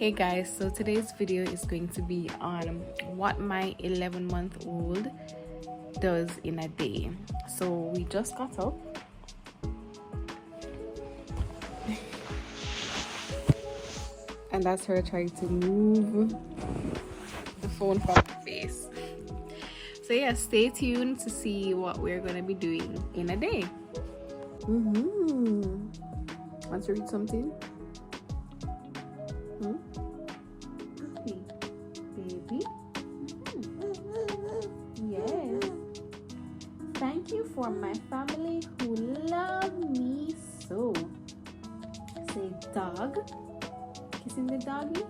Hey guys, so today's video is going to be on what my 11-month-old does in a day. So we just got up. And that's her trying to move the phone from her face. So yeah, stay tuned to see what we're gonna be doing in a day. Want to read something? Baby? Yes. Thank you for my family who love me so. Say dog. Kissing the doggy.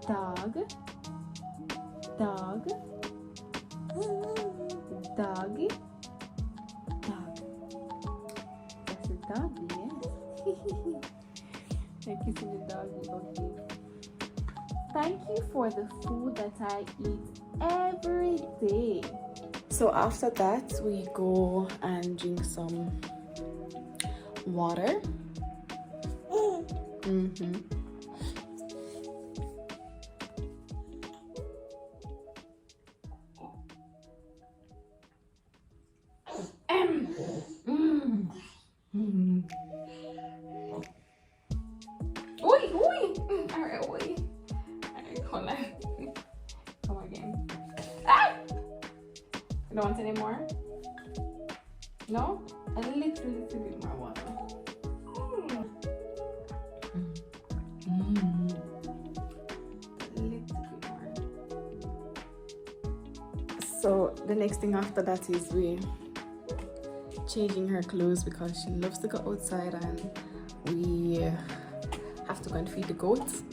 Dog. Dog. Doggy. Dog. That's a doggy, yes. I'm kissing the doggy, okay. Thank you for the food that I eat every day. So after that, we go and drink some water. Come again. Ah! You don't want any more? No? A little bit more water. A little bit more. So the next thing after that is we changing her clothes because she loves to go outside and we have to go and feed the goats.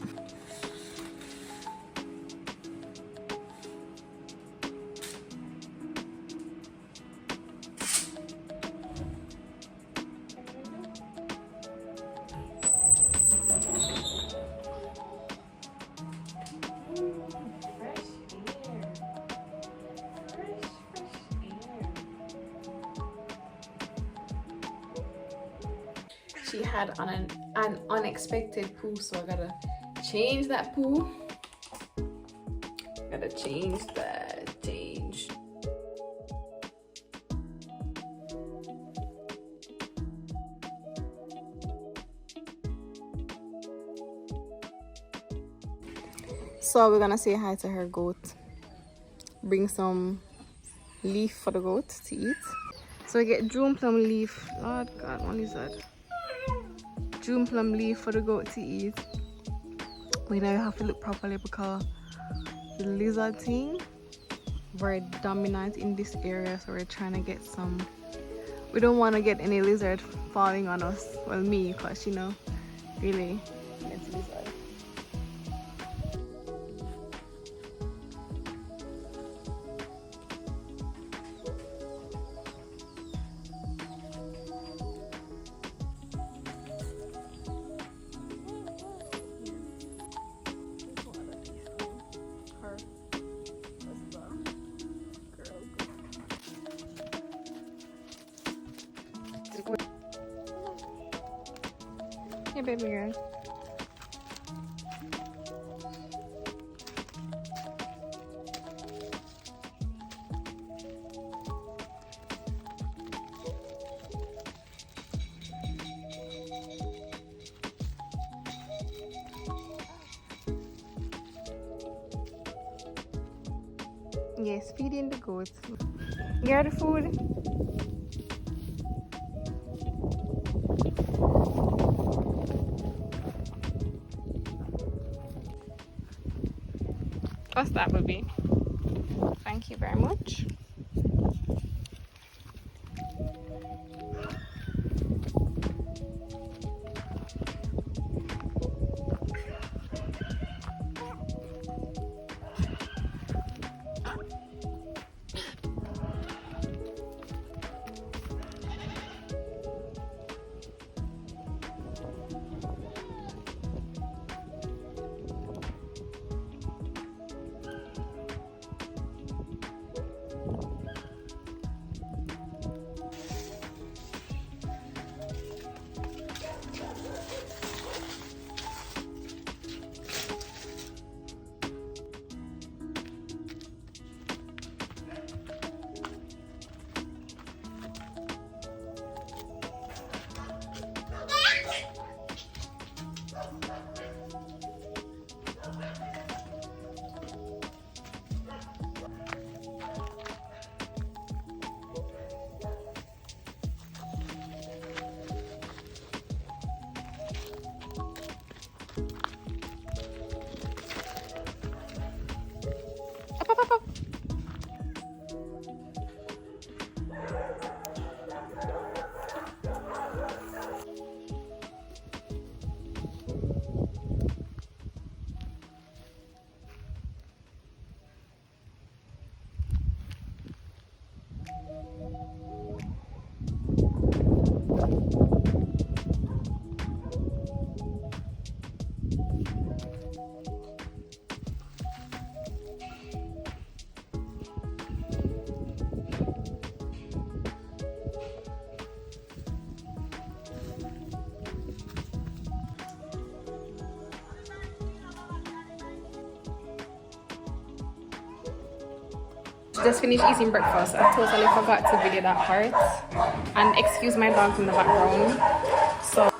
She had an unexpected poo, so I gotta change that poo. Gotta change that. Change. So we're gonna say hi to her goat. Bring some leaf for the goat to eat. So we get June plum leaf. Lord God, what is that? June plum leaf for the goat to eat. We now have to look properly because the lizard thing very dominant in this area, so we're trying to get some. We don't want to get any lizard falling on us. Well, me, because you know, really, it's lizard. Hey, baby girl. Yes, feeding the goats. Get the food. What's that, baby? Thank you very much. Just finished eating breakfast. I totally forgot to video that part. And excuse my dogs in the background. So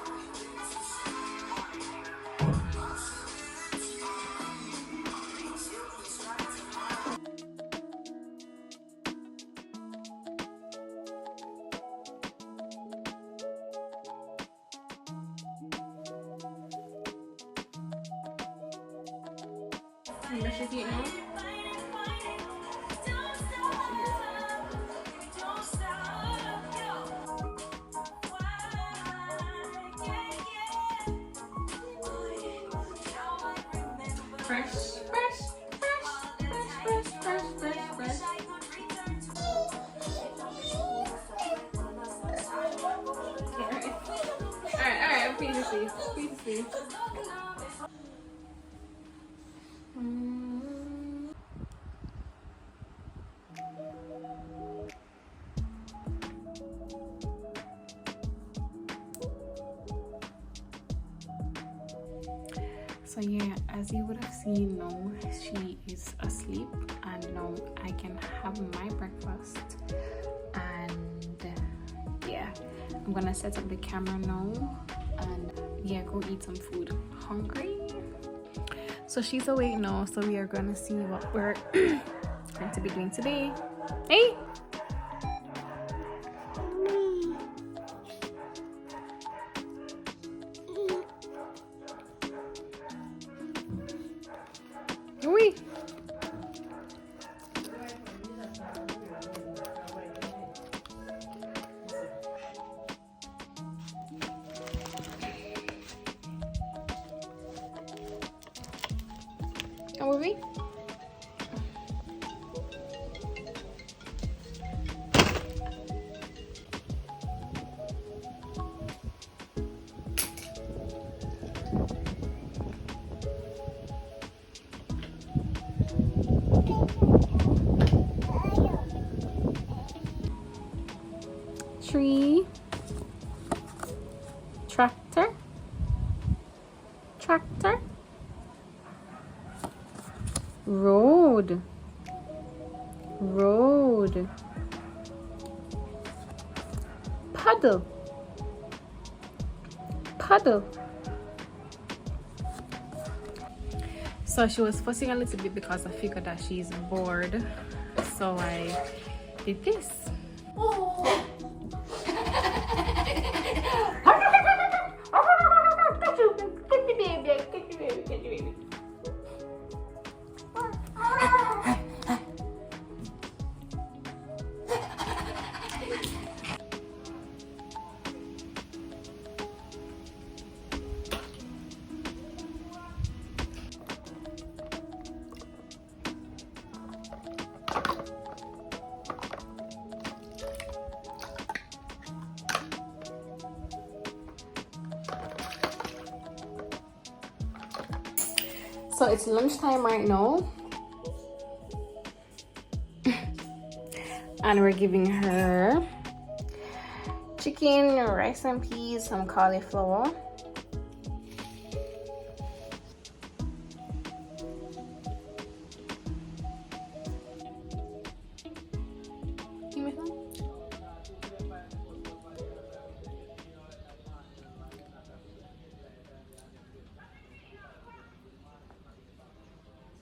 fresh, fresh, fresh. Alright, please see. So yeah, as you would have seen now, she is asleep and now I can have my breakfast. And yeah, I'm gonna set up the camera now and yeah, go eat some food. Hungry? So she's awake now, so we are gonna see what we're going to be doing today. Hey! Oui. Come with me. Tree, tractor, road, puddle, So she was fussing a little bit because I figured that she's bored, so I did this. So it's lunchtime right now and we're giving her chicken, rice and peas, some cauliflower.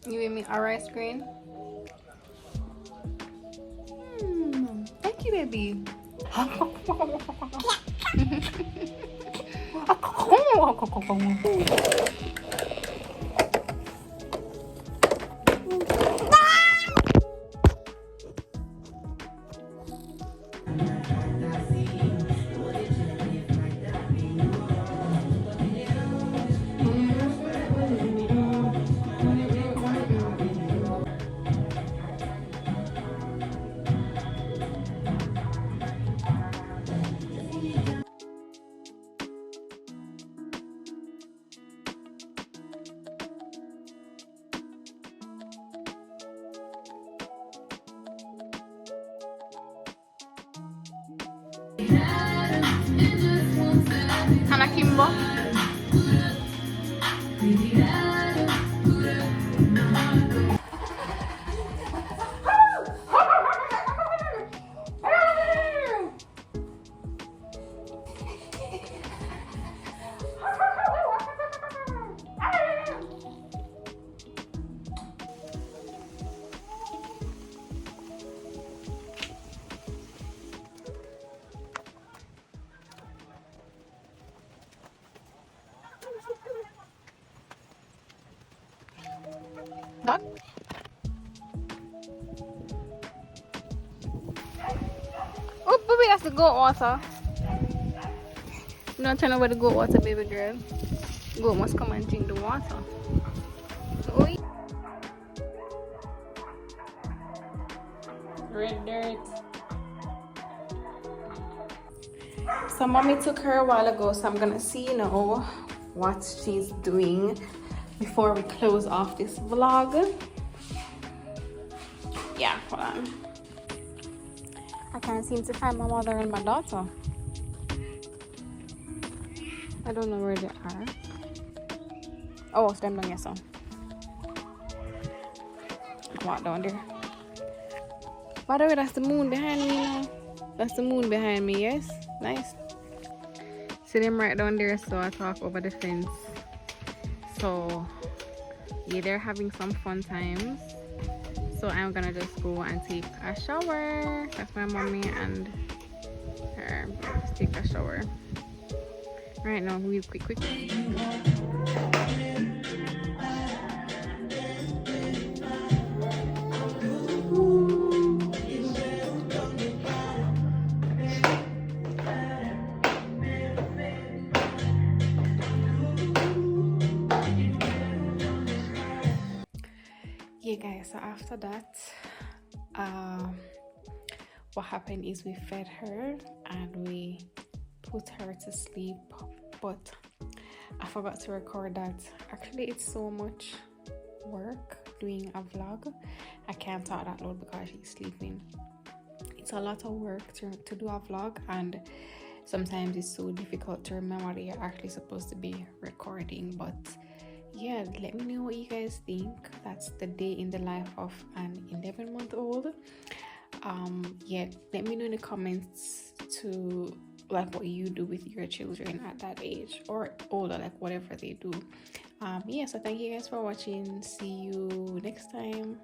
You gave me a rice grain. Thank you, baby. Hana Kimbo. Oh, baby, that's the goat water. You don't turn over the goat water, baby girl. Goat must come and drink the water. Oh, yeah. Red dirt. So mommy took her a while ago, so I'm gonna see now what she's doing before we close off this vlog. Yeah, hold on. I can't seem to find my mother and my daughter. I don't know where they are. Oh, it's them down here, so. Walk down there. By the way, that's the moon behind me now. That's the moon behind me, yes? Nice. See them right down there, so I talk over the fence. So, yeah, they're having some fun times. So I'm gonna just go and take a shower. That's my mommy and her. Just take a shower. Right now, real quick. Yeah, guys, so after that, what happened is we fed her and we put her to sleep, but I forgot to record that. Actually, it's so much work doing a vlog. I can't talk that loud because she's sleeping. It's a lot of work to do a vlog, and sometimes it's so difficult to remember that you're actually supposed to be recording. But yeah, let me know what you guys think. That's the day in the life of an 11-month-old. Yeah, let me know in the comments to like what you do with your children at that age or older, like whatever they do. Yeah, so thank you guys for watching. See you next time.